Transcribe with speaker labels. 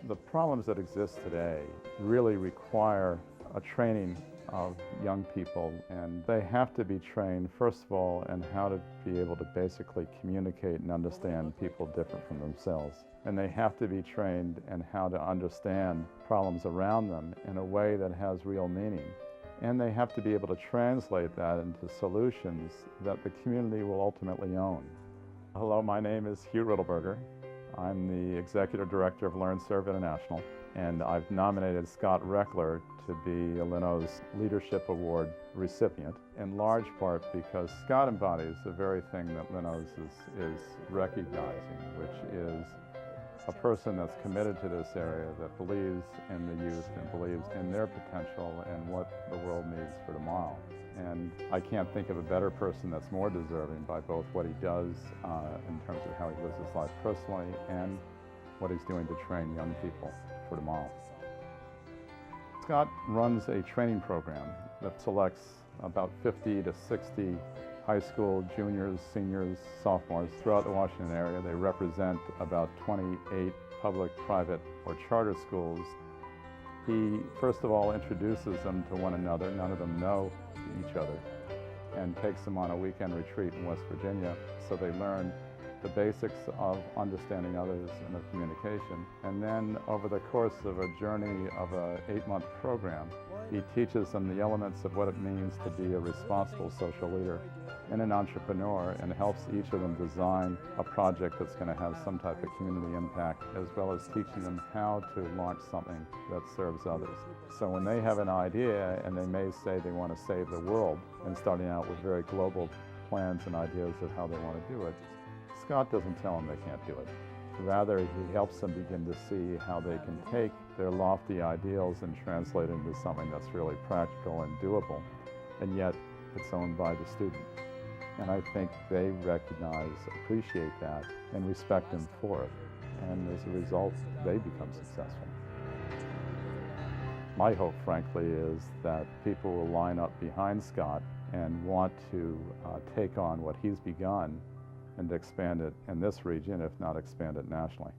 Speaker 1: The problems that exist today really require a training of young people, and they have to be trained, first of all, in how to be able to basically communicate and understand people different from themselves. And they have to be trained in how to understand problems around them in a way that has real meaning. And they have to be able to translate that into solutions that the community will ultimately own. Hello, my name is Hugh Riddleberger. I'm the Executive Director of LearnServe International, and I've nominated Scott Rechler to be a Linowes Leadership Award recipient, in large part because Scott embodies the very thing that Linowes is recognizing, which is a person that's committed to this area, that believes in the youth and believes in their potential and what the world needs for tomorrow. And I can't think of a better person that's more deserving by both what he does in terms of how he lives his life personally and what he's doing to train young people for tomorrow. Scott runs a training program that selects about 50 to 60 high school juniors, seniors, sophomores throughout the Washington area. They represent about 28 public, private, or charter schools. He, first of all, introduces them to one another. None of them know each other, and takes them on a weekend retreat in West Virginia so they learn the basics of understanding others and of communication. And then over the course of a journey of an 8-month program, he teaches them the elements of what it means to be a responsible social leader and an entrepreneur, and helps each of them design a project that's going to have some type of community impact, as well as teaching them how to launch something that serves others. So when they have an idea and they may say they want to save the world, and starting out with very global plans and ideas of how they want to do it, Scott doesn't tell them they can't do it. Rather, he helps them begin to see how they can take their lofty ideals and translate it into something that's really practical and doable, and yet it's owned by the student. And I think they recognize, appreciate that, and respect him for it. And as a result, they become successful. My hope, frankly, is that people will line up behind Scott and want to take on what he's begun and expand it in this region, if not expand it nationally.